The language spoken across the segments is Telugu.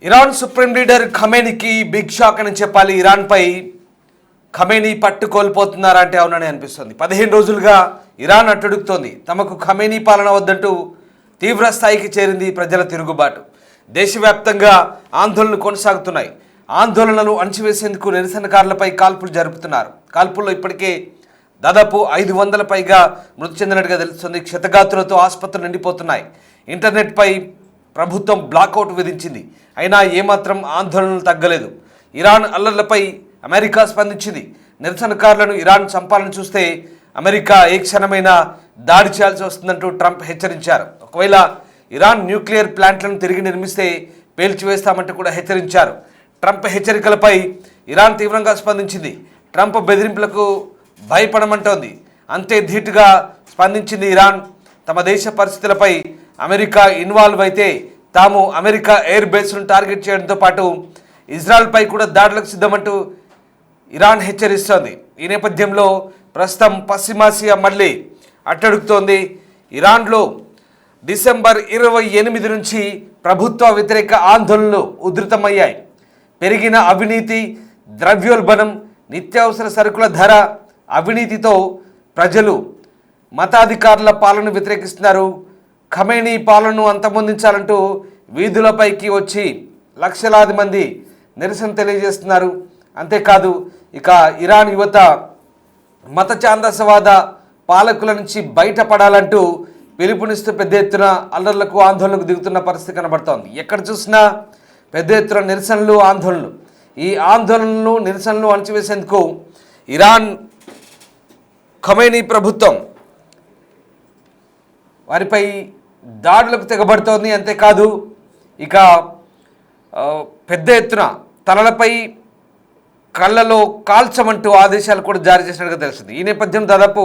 ఇరాన్ సుప్రీం లీడర్ ఖమేనీకి బిగ్ షాక్ అని చెప్పాలి. ఇరాన్పై ఖమేనీ పట్టు కోల్పోతున్నారా అంటే అవునని అనిపిస్తుంది. 15 రోజులుగా ఇరాన్ అట్టుడుకుతోంది. తమకు ఖమేనీ పాలన వద్దంటూ తీవ్ర స్థాయికి చేరింది ప్రజల తిరుగుబాటు. దేశవ్యాప్తంగా ఆందోళనలు కొనసాగుతున్నాయి. ఆందోళనలు అణచివేసేందుకు నిరసనకారులపై కాల్పులు జరుపుతున్నారు. కాల్పుల్లో ఇప్పటికే దాదాపు 500 పైగా మృతి చెందినట్టుగా తెలుస్తుంది. క్షతగాతులతో ఆసుపత్రులు నిండిపోతున్నాయి. ఇంటర్నెట్పై ప్రభుత్వం బ్లాకౌట్ విధించింది. అయినా ఏమాత్రం ఆందోళనలు తగ్గలేదు. ఇరాన్ అల్లర్లపై అమెరికా స్పందించింది. నిరసనకారులను ఇరాన్ చంపాలని చూస్తే అమెరికా ఏ క్షణమైనా దాడి చేయాల్సి వస్తుందంటూ ట్రంప్ హెచ్చరించారు. ఒకవేళ ఇరాన్ న్యూక్లియర్ ప్లాంట్లను తిరిగి నిర్మిస్తే పేల్చివేస్తామంటూ కూడా హెచ్చరించారు. ట్రంప్ హెచ్చరికలపై ఇరాన్ తీవ్రంగా స్పందించింది. ట్రంప్ బెదిరింపులకు భయపడమంటోంది. అంతే ధీటుగా స్పందించింది ఇరాన్. తమ దేశ పరిస్థితులపై అమెరికా ఇన్వాల్వ్ అయితే తాము అమెరికా ఎయిర్ బేస్ను టార్గెట్ చేయడంతో పాటు ఇజ్రాయెల్పై కూడా దాడులకు సిద్ధమంటూ ఇరాన్ హెచ్చరిస్తోంది. ఈ నేపథ్యంలో ప్రస్తుతం పశ్చిమాసియా మళ్ళీ అట్టడుగుతోంది. ఇరాన్లో డిసెంబర్ 28 నుంచి ప్రభుత్వ వ్యతిరేక ఆందోళనలు ఉధృతమయ్యాయి. పెరిగిన అవినీతి, ద్రవ్యోల్బణం, నిత్యావసర సరుకుల ధర, అవినీతితో ప్రజలు మతాధికారుల పాలన వ్యతిరేకిస్తున్నారు. ఖమేనీ పాలనను అంతమొందించాలంటూ వీధులపైకి వచ్చి లక్షలాది మంది నిరసన తెలియజేస్తున్నారు. అంతేకాదు ఇక ఇరాన్ యువత మత ఛాందసవాద పాలకుల నుంచి బయటపడాలంటూ పిలుపునిస్తూ పెద్ద ఎత్తున అల్లర్లకు ఆందోళనకు దిగుతున్న పరిస్థితి కనబడుతోంది. ఎక్కడ చూసినా పెద్ద ఎత్తున నిరసనలు, ఆందోళనలు. ఈ ఆందోళనలు, నిరసనలు అణచివేసేందుకు ఇరాన్ ఖమేనీ ప్రభుత్వం వారిపై దాడులకు తెగబడుతోంది. అంతేకాదు ఇక పెద్ద ఎత్తున తలలపై కళ్ళలో కాల్చమంటూ ఆదేశాలు కూడా జారీ చేసినట్టుగా తెలుస్తుంది. ఈ నేపథ్యం దాదాపు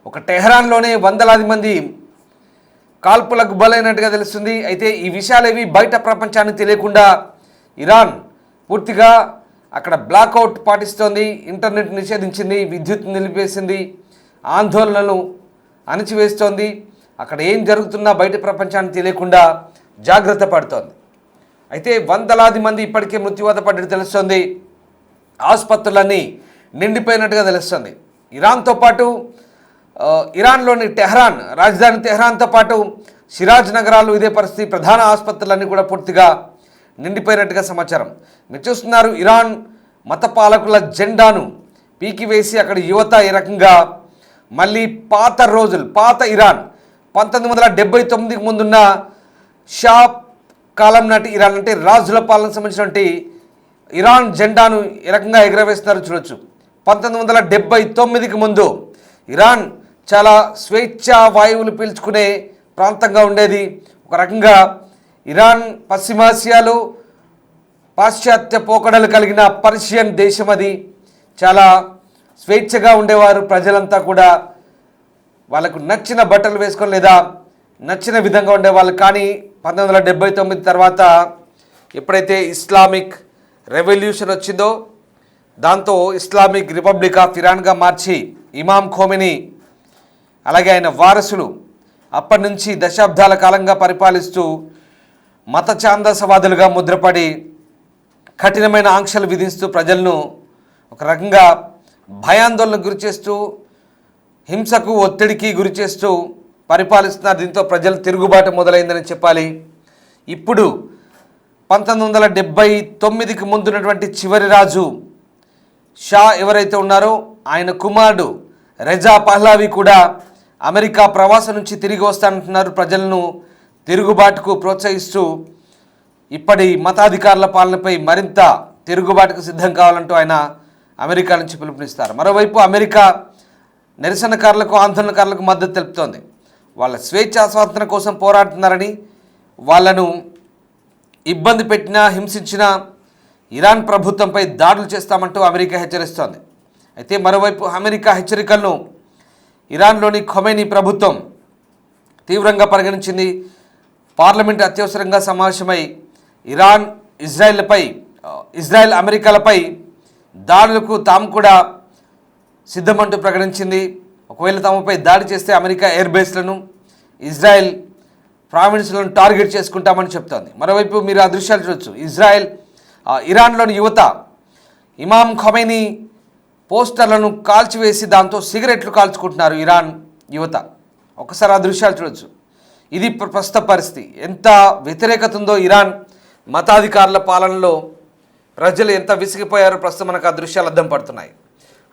ఒక టెహరాన్లోనే వందలాది మంది కాల్పులకు బలైనట్టుగా తెలుస్తుంది. అయితే ఈ విషయాలేవి బయట ప్రపంచానికి తెలియకుండా ఇరాన్ పూర్తిగా అక్కడ బ్లాకౌట్ పాటిస్తోంది. ఇంటర్నెట్ నిషేధించింది, విద్యుత్ నిలిపేసింది, ఆందోళనలు అణచివేస్తోంది. అక్కడ ఏం జరుగుతున్నా బయట ప్రపంచానికి తెలియకుండా జాగ్రత్త పడుతోంది. అయితే వందలాది మంది ఇప్పటికే మృత్యువాత పడ్డట్టు తెలుస్తోంది. ఆసుపత్రులన్నీ నిండిపోయినట్టుగా తెలుస్తుంది. ఇరాన్తో పాటు ఇరాన్లోని టెహరాన్, రాజధాని టెహరాన్తో పాటు సిరాజ్ నగరాలు ఇదే పరిస్థితి. ప్రధాన ఆసుపత్రులన్నీ కూడా పూర్తిగా నిండిపోయినట్టుగా సమాచారం. మీరు చూస్తున్నారు, ఇరాన్ మత పాలకుల జెండాను పీకివేసి అక్కడ యువత ఈ రకంగా మళ్ళీ పాత ఇరాన్ 1979కి ముందున్న షా కాలం నాటి ఇరాన్ అంటే రాజుల పాలనకు సంబంధించినటువంటి ఇరాన్ జెండాను ఏ రకంగా ఎగరవేస్తున్నారు చూడొచ్చు. 1979కి ముందు ఇరాన్ చాలా స్వేచ్ఛా వాయువులు పీల్చుకునే ప్రాంతంగా ఉండేది. ఒక రకంగా ఇరాన్ పశ్చిమాసియాలో పాశ్చాత్య పోకడలు కలిగిన పర్షియన్ దేశం. అది చాలా స్వేచ్ఛగా ఉండేవారు ప్రజలంతా కూడా. వాళ్ళకు నచ్చిన బట్టలు వేసుకొని లేదా నచ్చిన విధంగా ఉండేవాళ్ళు. కానీ 1979 తర్వాత ఎప్పుడైతే ఇస్లామిక్ రెవల్యూషన్ వచ్చిందో దాంతో ఇస్లామిక్ రిపబ్లిక్ ఆఫ్ ఇరాన్గా మార్చి ఇమాం ఖోమెనీ అలాగే ఆయన వారసులు అప్పటి నుంచి దశాబ్దాల కాలంగా పరిపాలిస్తూ మత ఛాందసవాదులుగా ముద్రపడి కఠినమైన ఆంక్షలు విధిస్తూ ప్రజలను ఒక రకంగా భయాందోళనకు గురి చేస్తూ, హింసకు, ఒత్తిడికి గురి చేస్తూ పరిపాలిస్తున్నారు. దీంతో ప్రజల తిరుగుబాటు మొదలైందని చెప్పాలి. ఇప్పుడు 1979కి ముందున్నటువంటి చివరి రాజు షా ఎవరైతే ఉన్నారో ఆయన కుమారుడు రెజా పహ్లావి కూడా అమెరికా ప్రవాసం నుంచి తిరిగి వస్తానంటున్నారు. ప్రజలను తిరుగుబాటుకు ప్రోత్సహిస్తూ ఇప్పటి మతాధికారుల పాలనపై మరింత తిరుగుబాటుకు సిద్ధం కావాలంటూ ఆయన అమెరికా నుంచి పిలుపునిస్తారు. మరోవైపు అమెరికా నిరసనకారులకు, ఆందోళనకారులకు మద్దతు తెలుపుతోంది. వాళ్ళ స్వేచ్ఛా స్వాతంత్ర్యం కోసం పోరాడుతున్నారని, వాళ్ళను ఇబ్బంది పెట్టినా, హింసించినా ఇరాన్ ప్రభుత్వంపై దాడులు చేస్తామంటూ అమెరికా హెచ్చరిస్తోంది. అయితే మరోవైపు అమెరికా హెచ్చరికలను ఇరాన్లోని ఖమేనీ ప్రభుత్వం తీవ్రంగా పరిగణించింది. పార్లమెంట్ అత్యవసరంగా సమావేశమై ఇరాన్, ఇజ్రాయెల్ అమెరికాలపై దాడులకు తాము కూడా సిద్ధమంటూ ప్రకటించింది. ఒకవేళ తమపై దాడి చేస్తే అమెరికా ఎయిర్ బేస్లను, ఇజ్రాయెల్ ప్రావిన్స్లను టార్గెట్ చేసుకుంటామని చెప్తోంది. మరోవైపు మీరు ఆ దృశ్యాలు చూడొచ్చు. ఇరాన్లోని యువత ఇమామ్ ఖొమైనీ పోస్టర్లను కాల్చివేసి దాంతో సిగరెట్లు కాల్చుకుంటున్నారు ఇరాన్ యువత. ఒకసారి ఆ దృశ్యాలు చూడొచ్చు. ఇది ప్రస్తుత పరిస్థితి. ఎంత వ్యతిరేకత ఉందో ఇరాన్ మతాధికారుల పాలనలో, ప్రజలు ఎంత విసిగిపోయారో ప్రస్తుతం మనకు ఆ దృశ్యాలు అద్దం పడుతున్నాయి.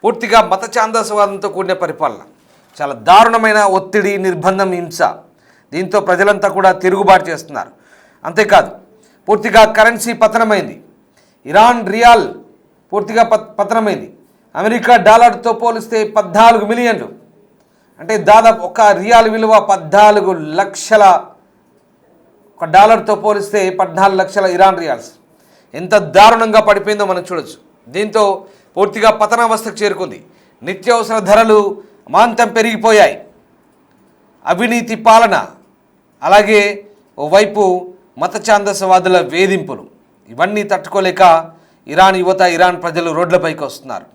పూర్తిగా మత ఛాందసవాదంతో కూడిన పరిపాలన, చాలా దారుణమైన ఒత్తిడి, నిర్బంధం, హింస. దీంతో ప్రజలంతా కూడా తిరుగుబాటు చేస్తున్నారు. అంతేకాదు పూర్తిగా కరెన్సీ పతనమైంది. ఇరాన్ రియాల్ పూర్తిగా పతనమైంది. అమెరికా డాలర్తో పోలిస్తే 14 మిలియన్లు, అంటే దాదాపు ఒక రియాల్ విలువ 14 లక్షల, ఒక డాలర్తో పోలిస్తే 14 లక్షల ఇరాన్ రియాల్స్. ఎంత దారుణంగా పడిపోయిందో మనం చూడొచ్చు. దీంతో పూర్తిగా పతనావస్థకు చేరుకుంది. నిత్యావసర ధరలు అమాంతం పెరిగిపోయాయి. అవినీతి పాలన, అలాగే ఓవైపు మత ఛాందసవాదుల వేధింపులు, ఇవన్నీ తట్టుకోలేక ఇరాన్ యువత, ఇరాన్ ప్రజలు రోడ్లపైకి వస్తున్నారు.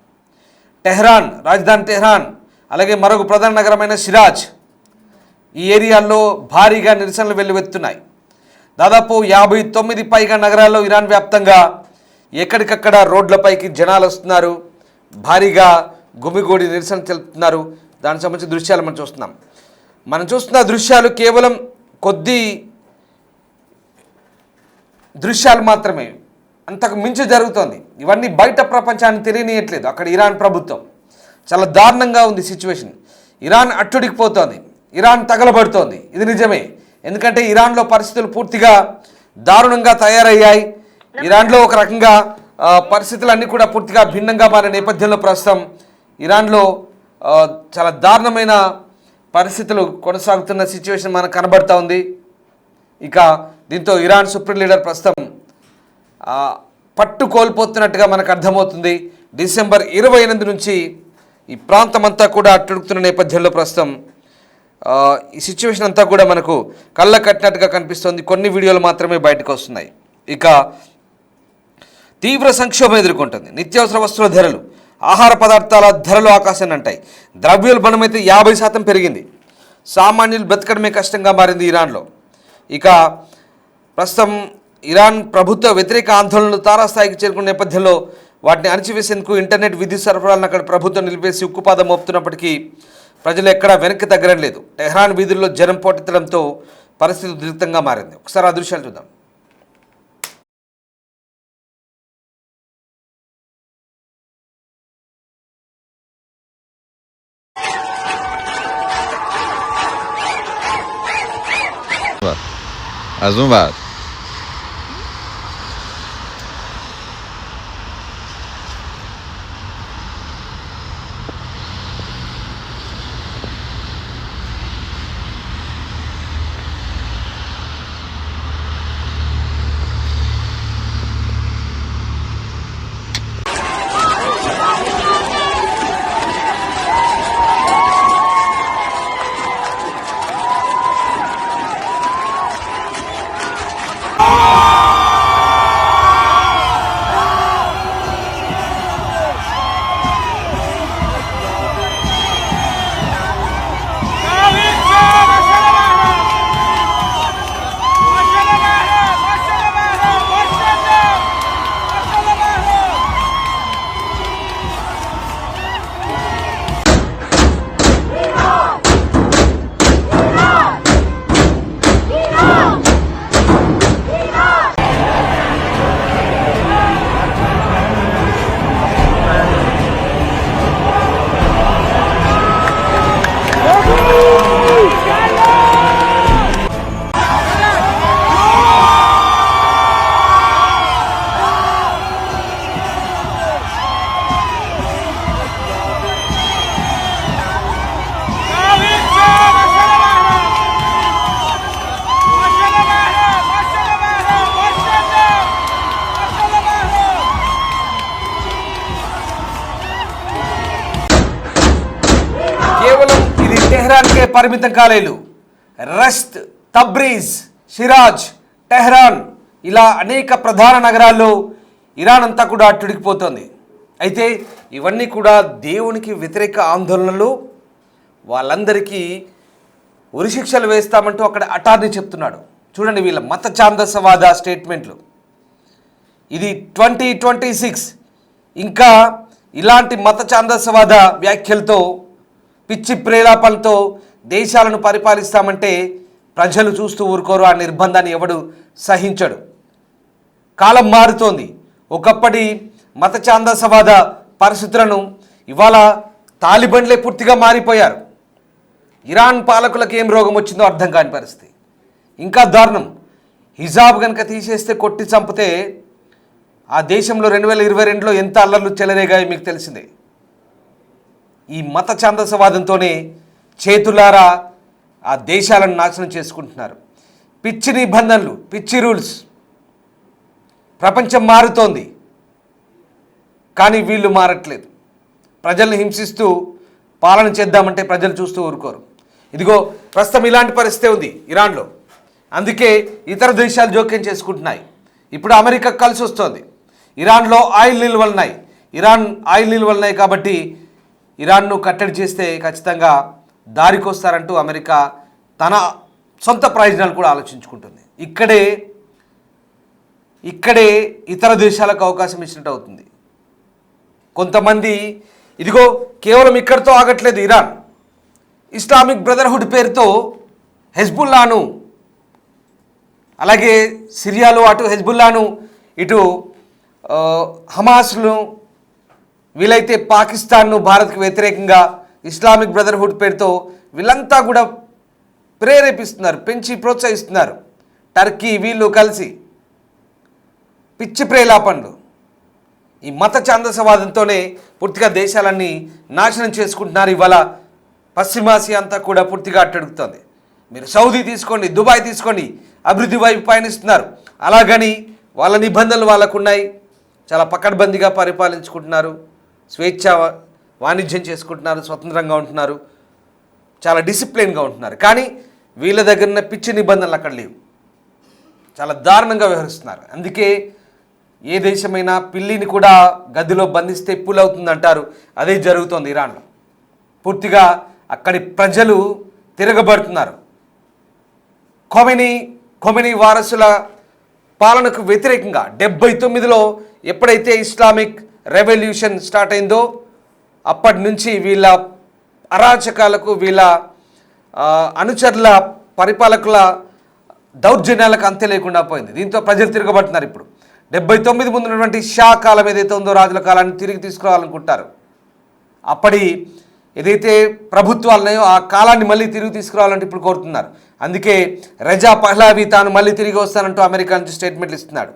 టెహ్రాన్, రాజధాని టెహ్రాన్, అలాగే మరొక ప్రధాన నగరమైన షిరాజ్, ఈ ఏరియాల్లో భారీగా నిరసనలు వెల్లువెత్తున్నాయి. దాదాపు 59 పైగా నగరాల్లో ఇరాన్ వ్యాప్తంగా ఎక్కడికక్కడ రోడ్లపైకి జనాలు వస్తున్నారు. భారీగా గుమిగూడి నిరసన తెలుపుతున్నారు. దానికి సంబంధించిన దృశ్యాలు మనం చూస్తున్న దృశ్యాలు కేవలం కొద్ది దృశ్యాలు మాత్రమే, అంతకు మించి జరుగుతోంది. ఇవన్నీ బయట ప్రపంచాన్ని తెలియనియట్లేదు. అక్కడ ఇరాన్ ప్రభుత్వం చాలా దారుణంగా ఉంది సిచ్యువేషన్. ఇరాన్ అట్టుడికిపోతోంది, ఇరాన్ తగలబడుతోంది. ఇది నిజమే. ఎందుకంటే ఇరాన్లో పరిస్థితులు పూర్తిగా దారుణంగా తయారయ్యాయి. ఇరాన్లో ఒక రకంగా పరిస్థితులన్నీ కూడా పూర్తిగా భిన్నంగా మారిన నేపథ్యంలో ప్రస్తుతం ఇరాన్లో చాలా దారుణమైన పరిస్థితులు కొనసాగుతున్న సిచ్యువేషన్ మనకు కనబడుతూ ఉంది. ఇక దీంతో ఇరాన్ సుప్రీం లీడర్ ప్రస్తుతం పట్టు కోల్పోతున్నట్టుగా మనకు అర్థమవుతుంది. డిసెంబర్ 28 నుంచి ఈ ప్రాంతం అంతా కూడా అట్టుడుకుతున్న నేపథ్యంలో ప్రస్తుతం ఈ సిచ్యువేషన్ అంతా కూడా మనకు కళ్ళ కట్టినట్టుగా కనిపిస్తుంది. కొన్ని వీడియోలు మాత్రమే బయటకు వస్తున్నాయి. ఇక తీవ్ర సంక్షోభం ఎదుర్కొంటుంది. నిత్యావసర వస్తువుల ధరలు, ఆహార పదార్థాల ధరలు ఆకాశాన్ని అంటాయి. ద్రవ్యోల్బణం అయితే 50% పెరిగింది. సామాన్యులు బ్రతకడమే కష్టంగా మారింది ఇరాన్లో. ఇక ప్రస్తుతం ఇరాన్ ప్రభుత్వ వ్యతిరేక ఆందోళనలు తారాస్థాయికి చేరుకున్న నేపథ్యంలో వాటిని అణచివేసేందుకు ఇంటర్నెట్ విద్యుత్ సరఫరాలను అక్కడ ప్రభుత్వం నిలిపేసి ఉక్కుపాదం మోపుతున్నప్పటికీ ప్రజలు ఎక్కడా వెనక్కి తగ్గడం లేదు. టెహ్రాన్ వీధుల్లో జనం పోటెత్తడంతో పరిస్థితి ఉద్రిక్తంగా మారింది. ఒకసారి ఆ దృశ్యాలు చూద్దాం. از اون ور టెహ్రాన్కే పరిమితం కాలేదు. రష్ట్, తబ్రీజ్, షిరాజ్, టెహ్రాన్ ఇలా అనేక ప్రధాన నగరాల్లో ఇరాన్ అంతా కూడా అట్టుడికిపోతుంది. అయితే ఇవన్నీ కూడా దేవునికి వ్యతిరేక ఆందోళనలు. వాళ్ళందరికీ ఉరిశిక్షలు వేస్తామంటూ అక్కడ అటార్నీ చెప్తున్నాడు. చూడండి వీళ్ళ మత ఛాందసవాద స్టేట్మెంట్లు. ఇది 2026 ఇంకా ఇలాంటి మత ఛాందసవాద వ్యాఖ్యలతో పిచ్చి ప్రేలాపనలతో దేశాలను పరిపాలిస్తామంటే ప్రజలు చూస్తూ ఊరుకోరు. ఆ నిర్బంధాన్ని ఎవడు సహించడు. కాలం మారుతోంది. ఒకప్పటి మత ఛాందసవాద పరిస్థితులను ఇవాళ తాలిబన్లే పూర్తిగా మారిపోయారు. ఇరాన్ పాలకులకు ఏం రోగం వచ్చిందో అర్థం కాని పరిస్థితి. ఇంకా దారుణం, హిజాబ్ కనుక తీసేస్తే కొట్టి చంపితే ఆ దేశంలో 2022లో ఎంత అల్లర్లు చెలరేగాయో మీకు తెలిసిందే. ఈ మత ఛాందసవాదంతోనే చేతులారా ఆ దేశాలను నాశనం చేసుకుంటున్నారు. పిచ్చి నిబంధనలు, పిచ్చి రూల్స్. ప్రపంచం మారుతోంది కానీ వీళ్ళు మారట్లేదు. ప్రజల్ని హింసిస్తూ పాలన చేద్దామంటే ప్రజలు చూస్తూ ఊరుకోరు. ఇదిగో ప్రస్తుతం ఇలాంటి పరిస్థితి ఉంది ఇరాన్లో. అందుకే ఇతర దేశాలు జోక్యం చేసుకుంటున్నాయి. ఇప్పుడు అమెరికా కలిసి వస్తుంది. ఇరాన్లో ఆయిల్ నిల్వలు ఉన్నాయి. ఇరాన్ ఆయిల్ నిల్వలు ఉన్నాయి కాబట్టి ఇరాన్ను కట్టడి చేస్తే ఖచ్చితంగా దారికి వస్తారంటూ అమెరికా తన సొంత ప్రయోజనాలు కూడా ఆలోచించుకుంటుంది. ఇక్కడే ఇతర దేశాలకు అవకాశం ఇచ్చినట్టు అవుతుంది. కొంతమంది ఇదిగో కేవలం ఇక్కడితో ఆగట్లేదు. ఇరాన్ ఇస్లామిక్ బ్రదర్హుడ్ పేరుతో హెజ్బుల్లాను, అలాగే సిరియాలో అటు హెజ్బుల్లాను, ఇటు హమాస్ను, వీలైతే పాకిస్తాన్ను భారత్కు వ్యతిరేకంగా ఇస్లామిక్ బ్రదర్హుడ్ పేరుతో వీళ్ళంతా కూడా ప్రేరేపిస్తున్నారు, పెంచి ప్రోత్సహిస్తున్నారు. టర్కీ వీళ్ళు కలిసి పిచ్చి ప్రేలాపనలు. ఈ మత ఛాందసవాదంతోనే పూర్తిగా దేశాలన్నీ నాశనం చేసుకుంటున్నారు. ఇవాళ పశ్చిమాసియా అంతా కూడా పూర్తిగా అట్టడుగుతుంది. మీరు సౌదీ తీసుకోండి, దుబాయ్ తీసుకోండి, అభివృద్ధి వైపు పయనిస్తున్నారు. అలాగని వాళ్ళ నిబంధనలు వాళ్ళకు ఉన్నాయి. చాలా పకడ్బందీగా పరిపాలించుకుంటున్నారు, స్వేచ్ఛ వాణిజ్యం చేసుకుంటున్నారు, స్వతంత్రంగా ఉంటున్నారు, చాలా డిసిప్లిన్గా ఉంటున్నారు. కానీ వీళ్ళ దగ్గర ఉన్న పిచ్చి నిబంధనలు అక్కడ లేవు. చాలా దారుణంగా వ్యవహరిస్తున్నారు. అందుకే ఏ దేశమైనా పిల్లిని కూడా గదిలో బంధిస్తే పులవుతుందంటారు. అదే జరుగుతోంది ఇరాన్లో. పూర్తిగా అక్కడి ప్రజలు తిరగబడుతున్నారు. ఖొమైనీ వారసుల పాలనకు వ్యతిరేకంగా 79లో ఎప్పుడైతే ఇస్లామిక్ రెవల్యూషన్ స్టార్ట్ అయిందో అప్పటి నుంచి వీళ్ళ అరాచకాలకు, వీళ్ళ అనుచరుల పరిపాలకుల దౌర్జన్యాలకు అంతే లేకుండా పోయింది. దీంతో ప్రజలు తిరగబడుతున్నారు. ఇప్పుడు 79 ముందు ఉన్నటువంటి షా కాలం ఏదైతే ఉందో, రాజుల కాలాన్ని తిరిగి తీసుకురావాలనుకుంటారు. అప్పటి ఏదైతే ప్రభుత్వాలు ఉన్నాయో ఆ కాలాన్ని మళ్ళీ తిరిగి తీసుకురావాలంటే ఇప్పుడు కోరుతున్నారు. అందుకే రజా పహ్లావి తాను మళ్ళీ తిరిగి వస్తానంటూ అమెరికా నుంచి స్టేట్మెంట్లు ఇస్తున్నాడు.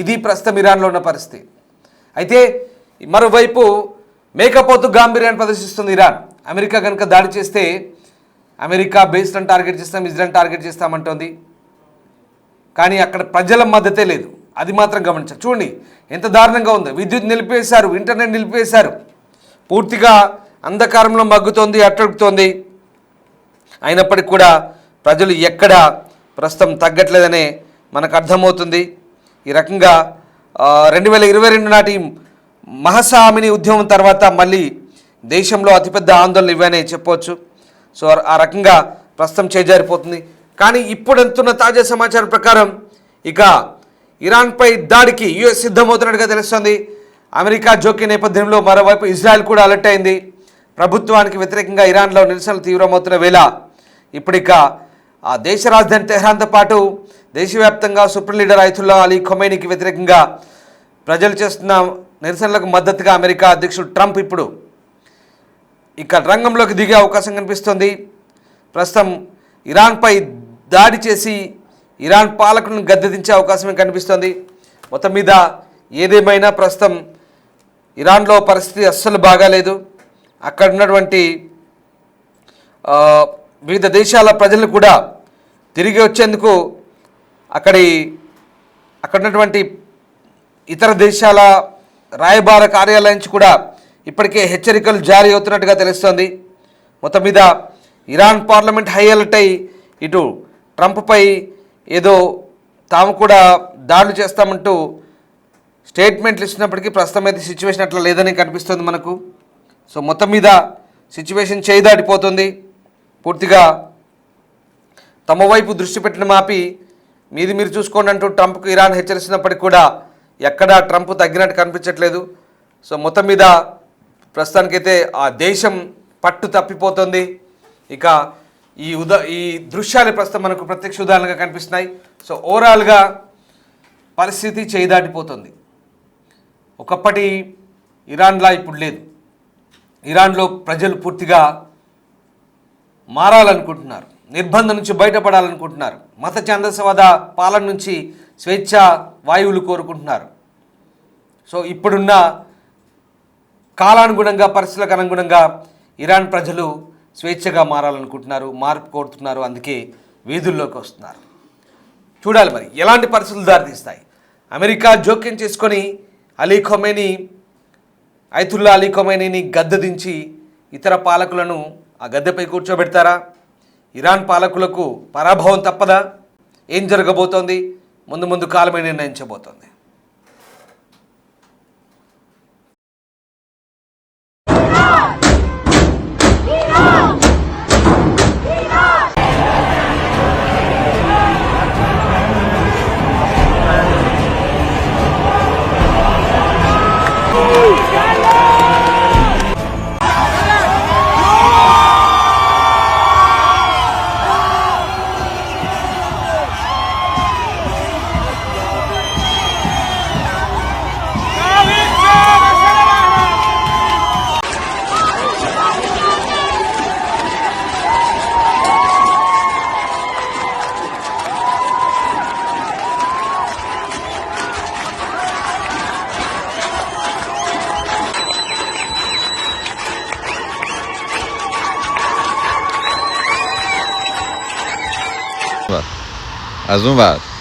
ఇది ప్రస్తుతం ఇరాన్లో ఉన్న పరిస్థితి. అయితే మరోవైపు మేకపోతు గాంభీర్యాన్ని ప్రదర్శిస్తుంది ఇరాన్. అమెరికా కనుక దాడి చేస్తే అమెరికా బేస్లను టార్గెట్ చేస్తాం, ఇజ్రాయెల్ టార్గెట్ చేస్తామంటోంది. కానీ అక్కడ ప్రజల మద్దతే లేదు. అది మాత్రం గమనించారు. చూడండి ఎంత దారుణంగా ఉందో. విద్యుత్ నిలిపేశారు, ఇంటర్నెట్ నిలిపేశారు, పూర్తిగా అంధకారంలో మగ్గుతోంది, అట్టడుగుతోంది. అయినప్పటికీ కూడా ప్రజలు ఎక్కడ ప్రస్తుతం తగ్గట్లేదనే మనకు అర్థమవుతుంది. ఈ రకంగా 2022 నాటి మహాసామిని ఉద్యమం తర్వాత మళ్ళీ దేశంలో అతిపెద్ద ఆందోళన ఇవనే చెప్పవచ్చు. సో ఆ రకంగా ప్రస్తుతం చేజారిపోతుంది. కానీ ఇప్పుడు ఎంతున్న తాజా సమాచారం ప్రకారం ఇక ఇరాన్పై దాడికి యుఎస్ సిద్ధమవుతున్నట్టుగా తెలుస్తుంది. అమెరికా జోక్య నేపథ్యంలో మరోవైపు ఇజ్రాయెల్ కూడా అలర్ట్ అయింది. ప్రభుత్వానికి వ్యతిరేకంగా ఇరాన్లో నిరసనలు తీవ్రమవుతున్న వేళ ఇప్పుడిక ఆ దేశ రాజధాని తెహ్రాన్తో పాటు దేశవ్యాప్తంగా సుప్రీం లీడర్ అయతుల్లా అలీ ఖొమైనీకి వ్యతిరేకంగా ప్రజలు చేస్తున్న నిరసనలకు మద్దతుగా అమెరికా అధ్యక్షుడు ట్రంప్ ఇప్పుడు ఇక రంగంలోకి దిగే అవకాశం కనిపిస్తుంది. ప్రస్తుతం ఇరాన్పై దాడి చేసి ఇరాన్ పాలకులను గద్దెదించే అవకాశమే కనిపిస్తుంది. మొత్తం మీద ఏదేమైనా ప్రస్తుతం ఇరాన్లో పరిస్థితి అస్సలు బాగాలేదు. అక్కడ ఉన్నటువంటి వివిధ దేశాల ప్రజలు కూడా తిరిగి వచ్చేందుకు అక్కడ ఉన్నటువంటి ఇతర దేశాల రాయబార కార్యాలయం నుంచి కూడా ఇప్పటికే హెచ్చరికలు జారీ అవుతున్నట్టుగా తెలుస్తోంది. మొత్తం మీద ఇరాన్ పార్లమెంట్ హై అలర్ట్ అయి ఇటు ట్రంప్పై ఏదో తాము కూడా దాడులు చేస్తామంటూ స్టేట్మెంట్లు ఇచ్చినప్పటికీ ప్రస్తుతం అయితే సిచ్యువేషన్ అట్లా లేదని కనిపిస్తుంది మనకు. సో మొత్తం మీద సిచ్యువేషన్ చేయి దాటిపోతుంది. పూర్తిగా తమ వైపు దృష్టి పెట్టిన మాపి మీది మీరు చూసుకోండి అంటూ ట్రంప్కు ఇరాన్ హెచ్చరిస్తున్నప్పటికీ కూడా ఎక్కడా ట్రంప్ తగ్గినట్టు కనిపించట్లేదు. సో మొత్తం మీద ప్రస్తుతానికైతే ఆ దేశం పట్టు తప్పిపోతుంది. ఇక ఈ దృశ్యాలు ప్రస్తుతం మనకు ప్రత్యక్ష ఉదాహరణగా కనిపిస్తున్నాయి. సో ఓవరాల్గా పరిస్థితి చేయిదాటిపోతుంది. ఒకప్పటి ఇరాన్లా ఇప్పుడు లేదు. ఇరాన్లో ప్రజలు పూర్తిగా మారాలనుకుంటున్నారు, నిర్బంధం నుంచి బయటపడాలనుకుంటున్నారు, మత ఛాందసవాద పాలన నుంచి స్వేచ్ఛ వాయువులు కోరుకుంటున్నారు. సో ఇప్పుడున్న కాలానుగుణంగా పరిస్థితులకు అనుగుణంగా ఇరాన్ ప్రజలు స్వేచ్ఛగా మారాలనుకుంటున్నారు, మార్పు కోరుతున్నారు. అందుకే వీధుల్లోకి వస్తున్నారు. చూడాలి మరి ఎలాంటి పరిస్థితులు దారితీస్తాయి. అమెరికా జోక్యం చేసుకొని అయతుల్లా అలీ ఖొమైనీని గద్దె దించి ఇతర పాలకులను ఆ గద్దెపై కూర్చోబెడతారా? ఇరాన్ పాలకులకు పరాభవం తప్పదా? ఏం జరగబోతోంది? ముందు కాలమే నిర్ణయించబోతోంది. از اون ور